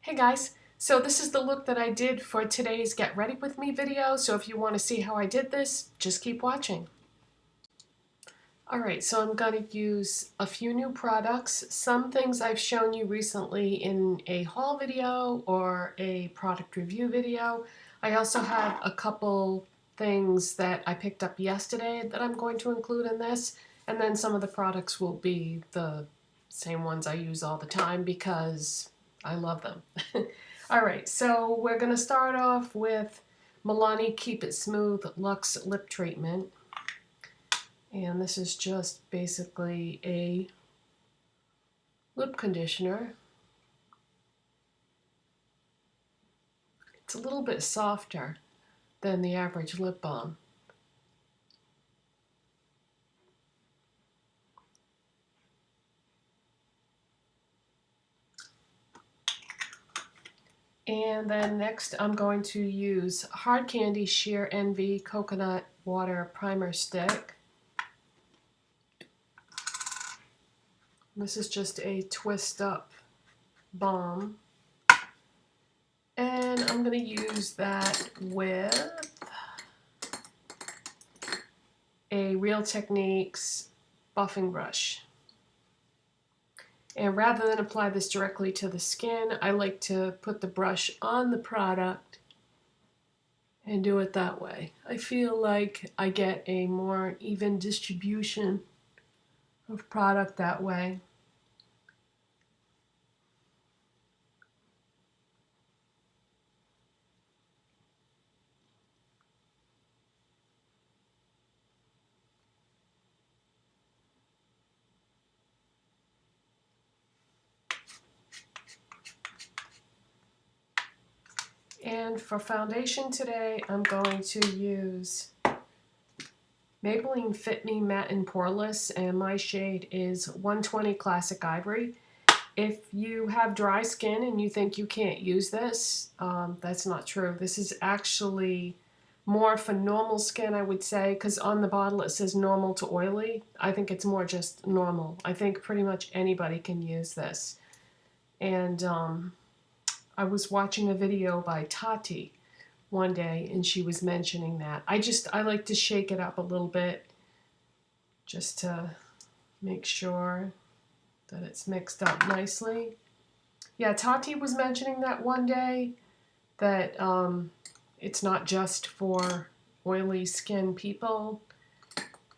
Hey guys, so this is the look that I did for today's Get Ready With Me video, so if you want to see how I did this, just keep watching. Alright, so I'm going to use a few new products. Some things I've shown you recently in a haul video or a product review video. I also have a couple things that I picked up yesterday that I'm going to include in this, and then some of the products will be the same ones I use all the time because I love them. Alright, so we're going to start off with Milani Keep It Smooth Luxe Lip Treatment. And this is just basically a lip conditioner. It's a little bit softer than the average lip balm. And then next I'm going to use Hard Candy Sheer Envy Coconut Water Primer Stick. This is just a twist up balm. And I'm going to use that with a Real Techniques buffing brush. And rather than apply this directly to the skin, I like to put the brush on the product and do it that way. I feel like I get a more even distribution of product that way. And for foundation today, I'm going to use Maybelline Fit Me Matte and Poreless, and my shade is 120 Classic Ivory. If you have dry skin and you think you can't use this, that's not true. This is actually more for normal skin, I would say, because on the bottle it says normal to oily. I think it's more just normal. I think pretty much anybody can use this. And I was watching a video by Tati one day and she was mentioning that. I like to shake it up a little bit just to make sure that it's mixed up nicely. Yeah, Tati was mentioning that one day, that it's not just for oily skin people.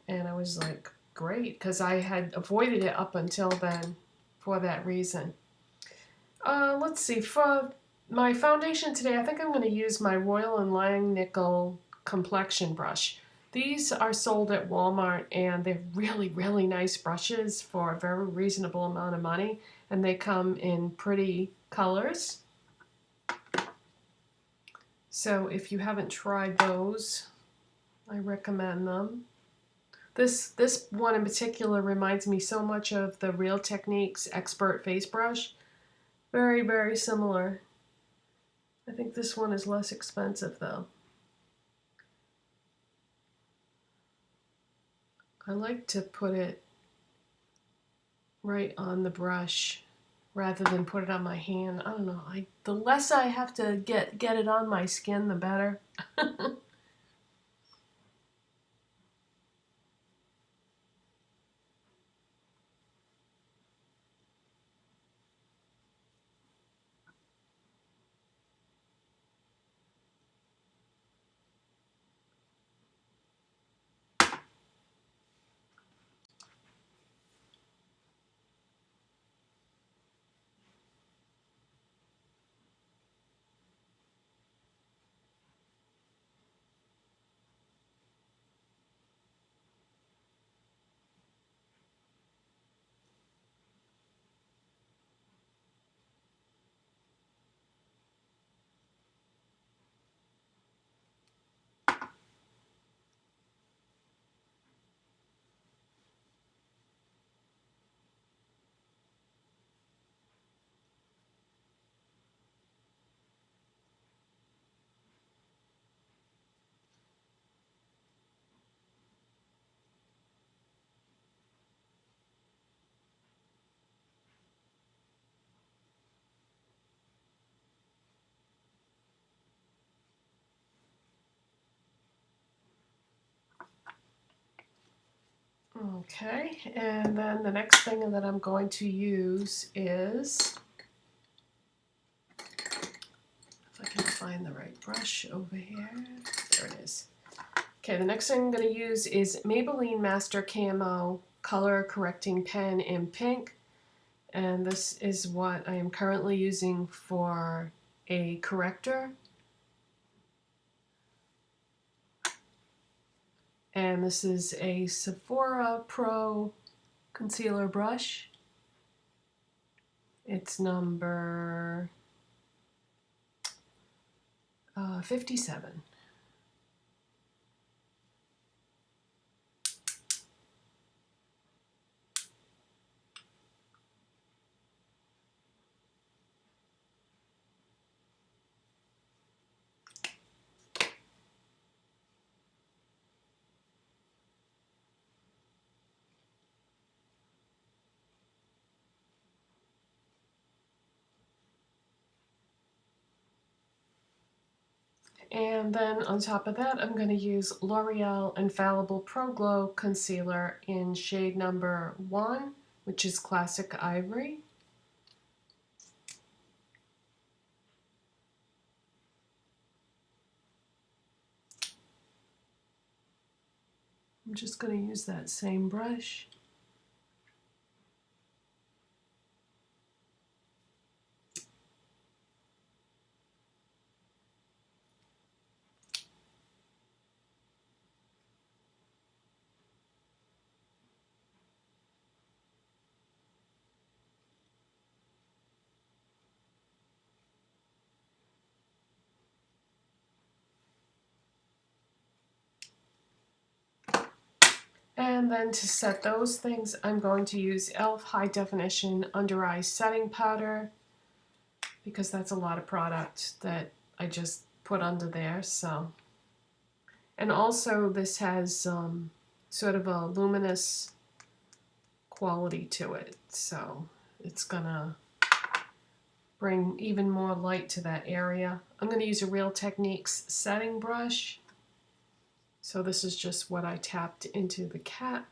And I was like, great, because I had avoided it up until then for that reason. Let's see, for my foundation today, I think I'm going to use my Royal & Langnickel complexion brush. These are sold at Walmart and they're really, really nice brushes for a very reasonable amount of money, and they come in pretty colors. So if you haven't tried those, I recommend them. This one in particular reminds me so much of the Real Techniques Expert Face Brush. Very, very similar. I think this one is less expensive though. I like to put it right on the brush rather than put it on my hand. I don't know. The less I have to get it on my skin, the better. Okay, and then the next thing that I'm going to use is, if I can find the right brush over here, there it is. Okay, the next thing I'm going to use is Maybelline Master Camo Color Correcting Pen in pink, and this is what I am currently using for a corrector. And this is a Sephora Pro concealer brush. It's number 57. And then on top of that, I'm going to use L'Oreal Infallible Pro Glow Concealer in shade number 1, which is Classic Ivory. I'm just going to use that same brush. And then to set those things, I'm going to use e.l.f. High Definition Under Eye Setting Powder, because that's a lot of product that I just put under there. So, and also this has sort of a luminous quality to it, so it's gonna bring even more light to that area. I'm going to use a Real Techniques setting brush. So this is just what I tapped into the cat.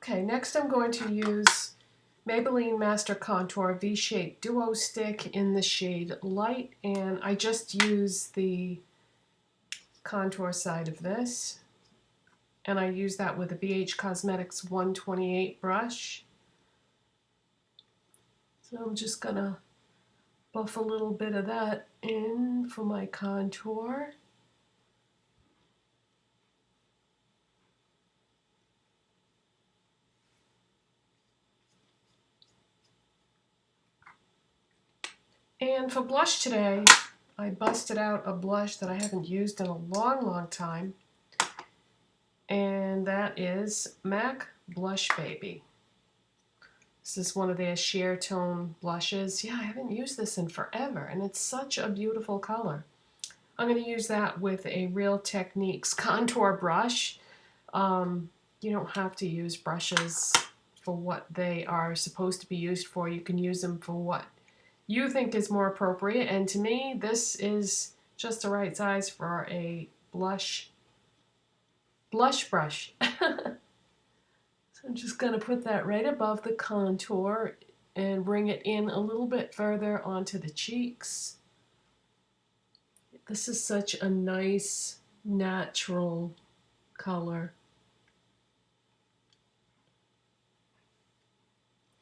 Okay, next I'm going to use Maybelline Master Contour V-Shape Duo Stick in the shade Light, and I just use the contour side of this, and I use that with a BH Cosmetics 128 brush. So I'm just gonna buff a little bit of that in for my contour. And for blush today, I busted out a blush that I haven't used in a long time, and that is MAC Blushbaby. This is one of their sheer tone blushes. Yeah, I haven't used this in forever, and it's such a beautiful color. I'm going to use that with a Real Techniques contour brush. You don't have to use brushes for what they are supposed to be used for. You can use them for what you think is more appropriate, and to me this is just the right size for a blush brush. So I'm just going to put that right above the contour and bring it in a little bit further onto the cheeks. This is such a nice natural color.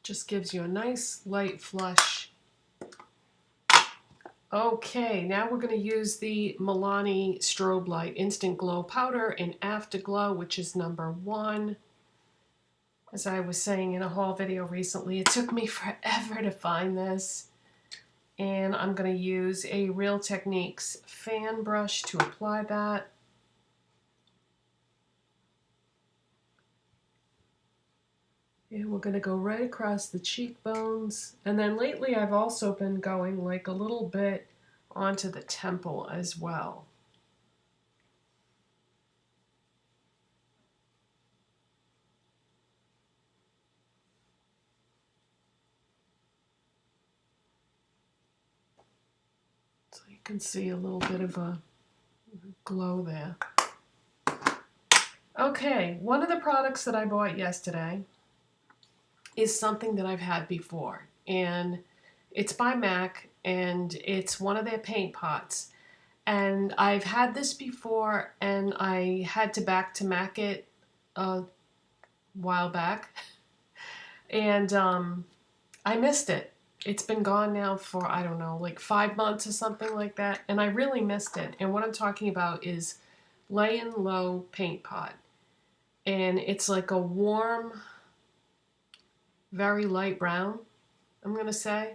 Just gives you a nice light flush. Okay, now we're going to use the Milani Strobelight Instant Glow Powder in Afterglow, which is number 1. As I was saying in a haul video recently, it took me forever to find this. And I'm going to use a Real Techniques fan brush to apply that. And we're going to go right across the cheekbones. And then lately I've also been going like a little bit onto the temple as well. So you can see a little bit of a glow there. Okay, one of the products that I bought yesterday is something that I've had before, and it's by MAC, and it's one of their paint pots. And I've had this before, and I had to back to MAC it a while back, and I missed it. It's been gone now for, I don't know, like 5 months or something like that, and I really missed it. And what I'm talking about is Layin Low Paint Pot. And it's like a warm, very light brown, I'm gonna say.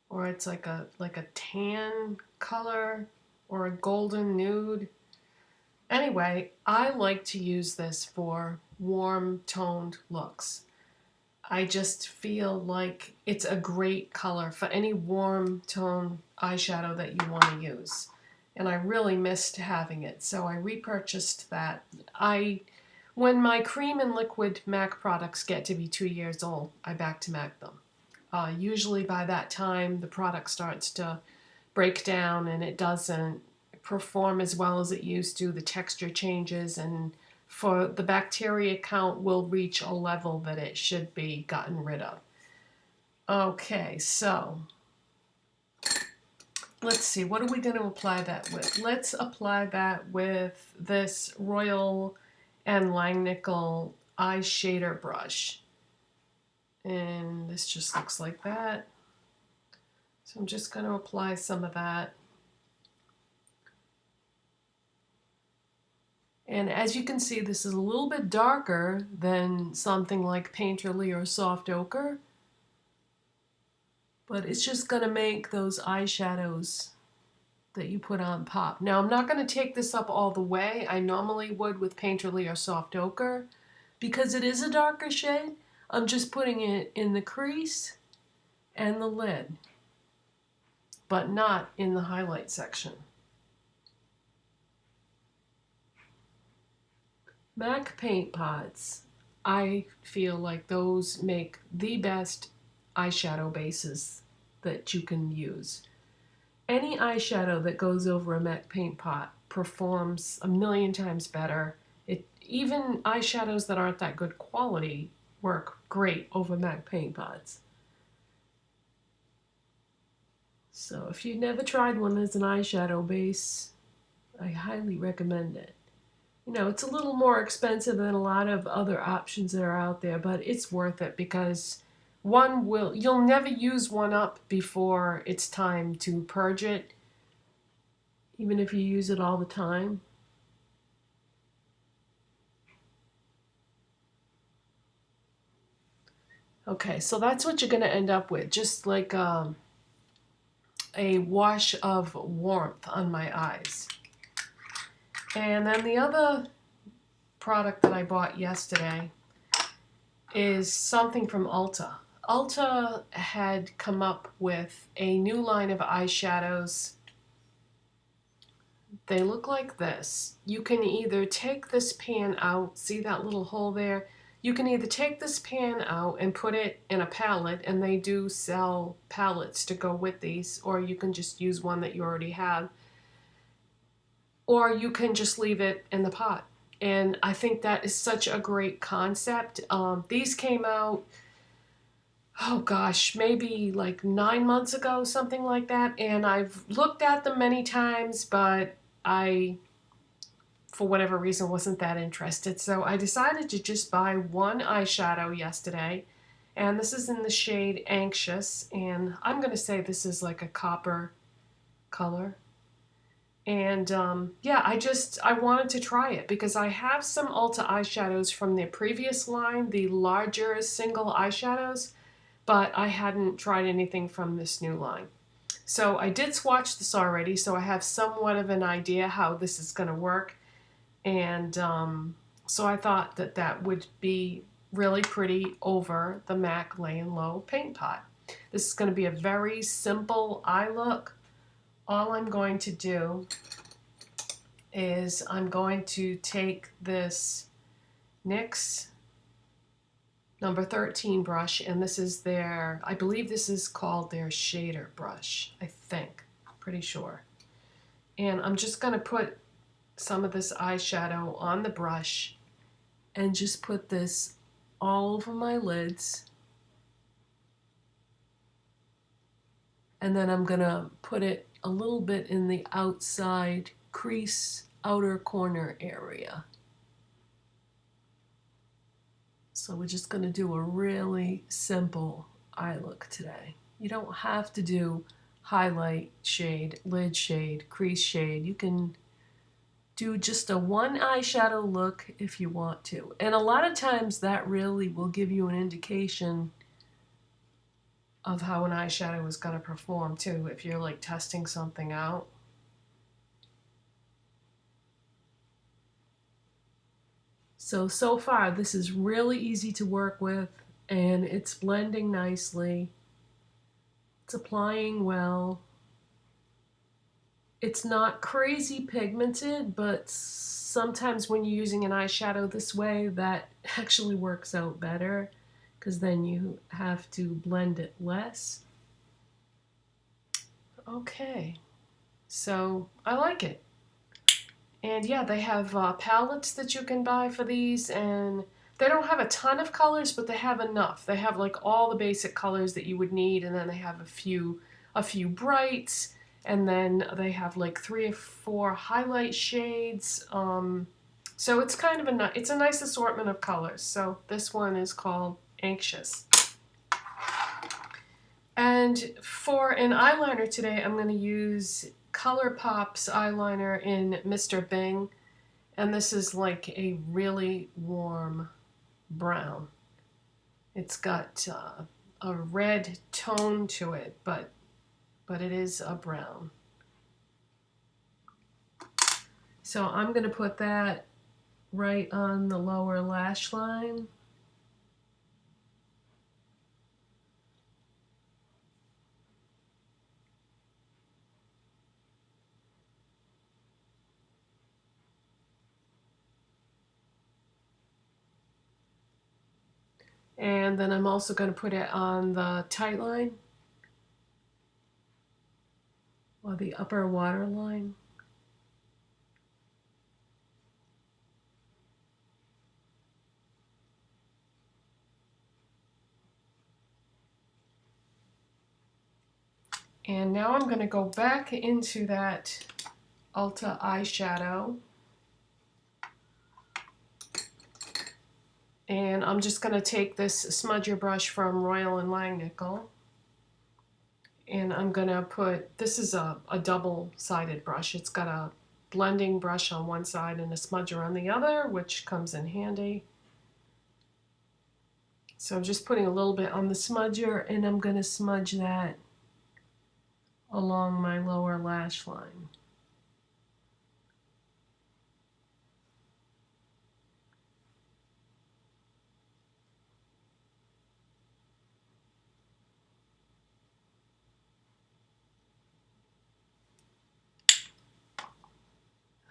Or it's like a tan color or a golden nude. Anyway, I like to use this for warm toned looks. I just feel like it's a great color for any warm tone eyeshadow that you want to use. And I really missed having it, so I repurchased that. When my cream and liquid MAC products get to be 2 years old, I back to MAC them. Usually by that time, the product starts to break down and it doesn't perform as well as it used to. The texture changes, and for the bacteria count will reach a level that it should be gotten rid of. Okay, so let's see, what are we going to apply that with? Let's apply that with this Royal and Langnickel eye shader brush. And this just looks like that. So I'm just going to apply some of that. And as you can see, this is a little bit darker than something like Painterly or Soft Ochre. But it's just going to make those eyeshadows that you put on pop. Now, I'm not going to take this up all the way. I normally would with Painterly or Soft Ochre. Because it is a darker shade, I'm just putting it in the crease and the lid, but not in the highlight section. MAC paint pots, I feel like those make the best eyeshadow bases that you can use. Any eyeshadow that goes over a MAC paint pot performs a million times better. Even eyeshadows that aren't that good quality work great over MAC paint pots. So if you've never tried one as an eyeshadow base, I highly recommend it. You know, it's a little more expensive than a lot of other options that are out there, but it's worth it because you'll never use one up before it's time to purge it, even if you use it all the time. Okay, so that's what you're going to end up with, just like a wash of warmth on my eyes. And then the other product that I bought yesterday is something from Ulta. Ulta had come up with a new line of eyeshadows. They look like this. You can either take this pan out, see that little hole there? You can either take this pan out and put it in a palette, and they do sell palettes to go with these, or you can just use one that you already have, or you can just leave it in the pot. And I think that is such a great concept. These came out, oh gosh, maybe like 9 months ago, something like that, and I've looked at them many times, but I, for whatever reason, wasn't that interested. So I decided to just buy one eyeshadow yesterday, and this is in the shade Anxious, and I'm going to say this is like a copper color. And yeah, I wanted to try it because I have some Ulta eyeshadows from their previous line, the larger single eyeshadows, but I hadn't tried anything from this new line. So I did swatch this already, so I have somewhat of an idea how this is going to work. And so I thought that that would be really pretty over the MAC Layin Low Paint Pot. This is going to be a very simple eye look. All I'm going to do is I'm going to take this NYX number 13 brush, and this is their, I believe this is called their shader brush, I think, pretty sure. And I'm just going to put some of this eyeshadow on the brush and just put this all over my lids. And then I'm going to put it a little bit in the outside crease, outer corner area. So we're just going to do a really simple eye look today. You don't have to do highlight shade, lid shade, crease shade. You can do just a one eyeshadow look if you want to. And a lot of times that really will give you an indication of how an eyeshadow is going to perform too, if you're like testing something out. So far this is really easy to work with, and it's blending nicely. It's applying well. It's not crazy pigmented, but sometimes when you're using an eyeshadow this way, that actually works out better, because then you have to blend it less. Okay, so I like it. And yeah, they have palettes that you can buy for these, and they don't have a ton of colors, but they have enough. They have like all the basic colors that you would need, and then they have a few brights, and then they have like 3 or 4 highlight shades. So it's kind of it's a nice assortment of colors. So this one is called Anxious. And for an eyeliner today, I'm going to use ColourPop's eyeliner in Mr. Bing, and this is like a really warm brown. It's got a red tone to it, but it is a brown. So I'm going to put that right on the lower lash line. And then I'm also going to put it on the tight line, or the upper waterline. And now I'm going to go back into that Ulta eyeshadow. And I'm just going to take this smudger brush from Royal & Langnickel. And I'm going to put, this is a double-sided brush. It's got a blending brush on one side and a smudger on the other, which comes in handy. So I'm just putting a little bit on the smudger, and I'm going to smudge that along my lower lash line.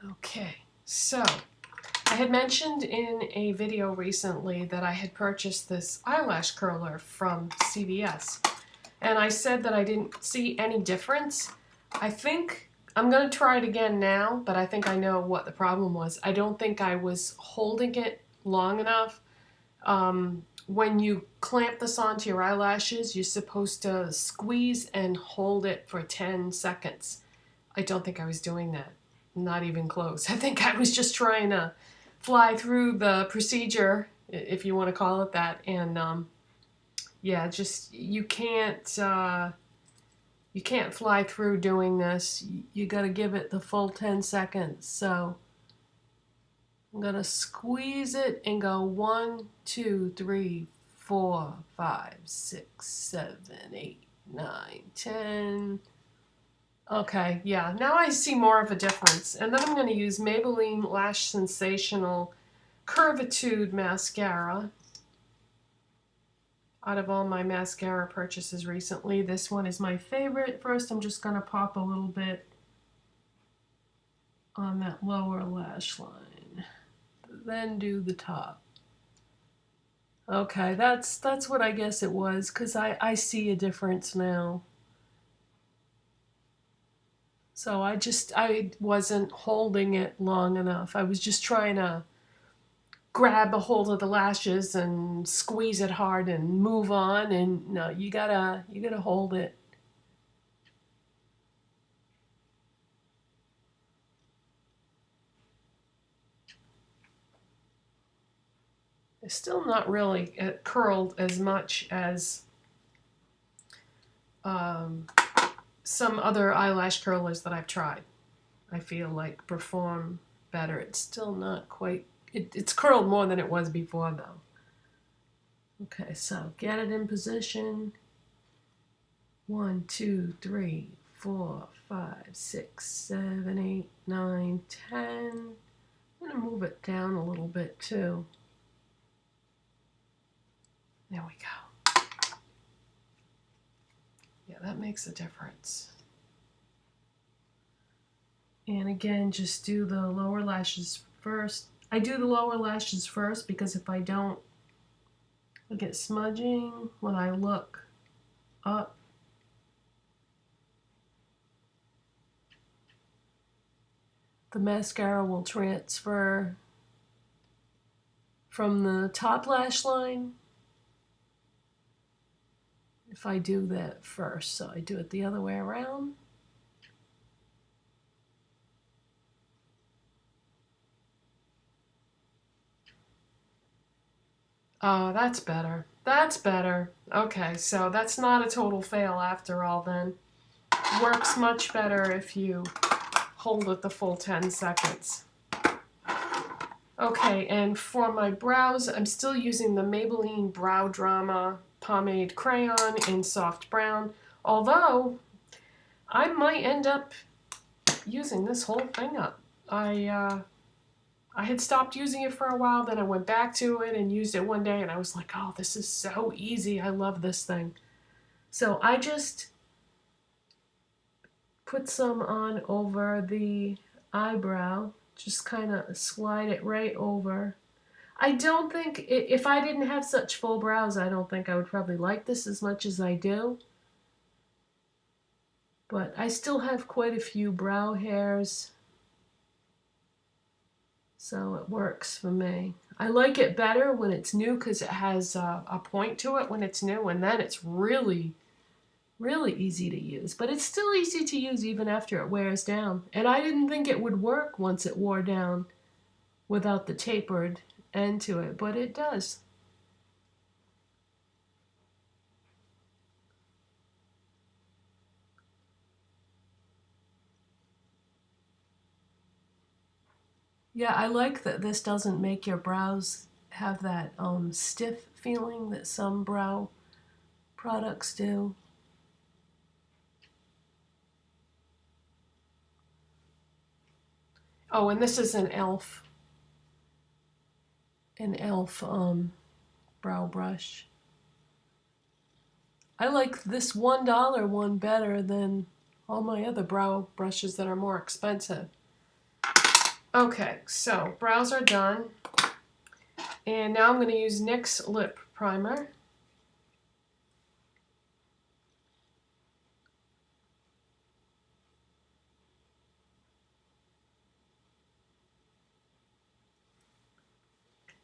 Okay, so I had mentioned in a video recently that I had purchased this eyelash curler from CVS, and I said that I didn't see any difference. I think I'm going to try it again now, but I think I know what the problem was. I don't think I was holding it long enough. When you clamp this onto your eyelashes, you're supposed to squeeze and hold it for 10 seconds. I don't think I was doing that. Not even close. I think I was just trying to fly through the procedure, if you want to call it that, and yeah, just you can't fly through doing this. You got to give it the full 10 seconds. So I'm gonna squeeze it and go 1, 2, 3, 4, 5, 6, 7, 8, 9, 10. Okay, yeah, now I see more of a difference. And then I'm going to use Maybelline Lash Sensational Curvitude Mascara. out of all my mascara purchases recently. This one is my favorite. First, I'm just going to pop a little bit on that lower lash line, then do the top. Okay, that's what I guess it was, because I see a difference now. So I wasn't holding it long enough. I was just trying to grab a hold of the lashes and squeeze it hard and move on, and no, you gotta hold it. It's still not really curled as much as some other eyelash curlers that I've tried. I feel like perform better. It's still not quite, it's curled more than it was before though. Okay, so get it in position. 1, 2, 3, 4, 5, 6, 7, 8, 9, 10. I'm going to move it down a little bit too. There we go. Yeah, that makes a difference. And again, just do the lower lashes first. I do the lower lashes first because if I don't, I get smudging when I look up. The mascara will transfer from the top lash line if I do that first. So I do it the other way around. Oh, that's better. That's better. Okay, so that's not a total fail after all then. Works much better if you hold it the full 10 seconds. Okay, and for my brows, I'm still using the Maybelline Brow Drama Pomade Crayon in soft brown, although I might end up using this whole thing up. I had stopped using it for a while, then I went back to it and used it one day, and I was like, oh, this is so easy. I love this thing. So I just put some on over the eyebrow, just kind of slide it right over. I don't think, if I didn't have such full brows, I don't think I would probably like this as much as I do. But I still have quite a few brow hairs, so it works for me. I like it better when it's new because it has a point to it when it's new, and then it's really, really easy to use. But it's still easy to use even after it wears down. And I didn't think it would work once it wore down without the tapered end to it, but it does. Yeah, I like that this doesn't make your brows have that stiff feeling that some brow products do. Oh, and this is an e.l.f. Brow brush. I like this $1 one better than all my other brow brushes that are more expensive. Okay, so brows are done. And now I'm going to use NYX Lip Primer.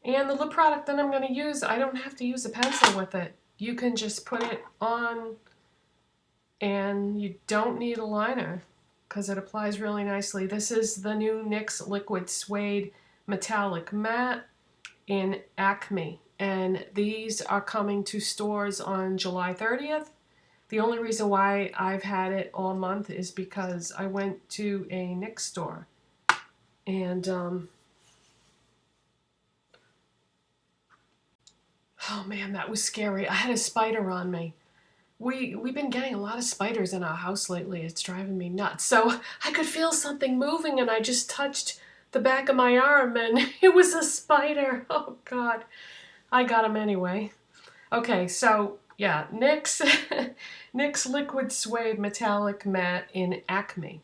And the lip product that I'm going to use, I don't have to use a pencil with it. You can just put it on and you don't need a liner because it applies really nicely. This is the new NYX Liquid Suede Metallic Matte in Acme. And these are coming to stores on July 30th. The only reason why I've had it all month is because I went to a NYX store. And, oh man, that was scary. I had a spider on me. We've been getting a lot of spiders in our house lately. It's driving me nuts. So I could feel something moving and I just touched the back of my arm and it was a spider. Oh God. I got him anyway. Okay, so yeah, NYX, NYX Liquid Suede Metallic Matte in Acme.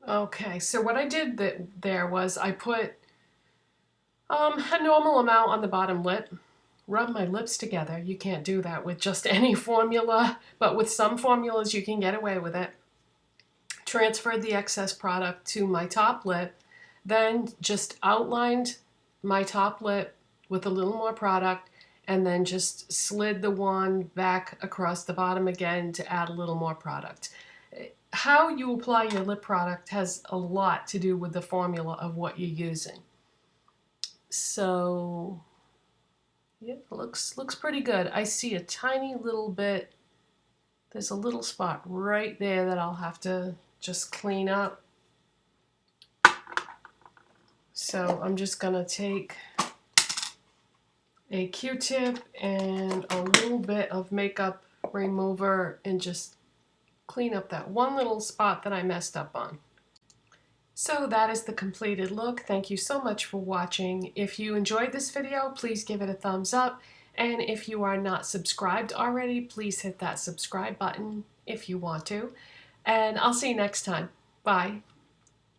Okay, so what I did there was I put a normal amount on the bottom lip, rub my lips together. You can't do that with just any formula, but with some formulas you can get away with it. Transferred the excess product to my top lip, then just outlined my top lip with a little more product, and then just slid the wand back across the bottom again to add a little more product. How you apply your lip product has a lot to do with the formula of what you're using. So yeah, looks pretty good. I see a tiny little bit, there's a little spot right there that I'll have to just clean up. So I'm just gonna take a Q-tip and a little bit of makeup remover and just clean up that one little spot that I messed up on. So that is the completed look. Thank you so much for watching. If you enjoyed this video, please give it a thumbs up. And if you are not subscribed already, please hit that subscribe button if you want to. And I'll see you next time. Bye.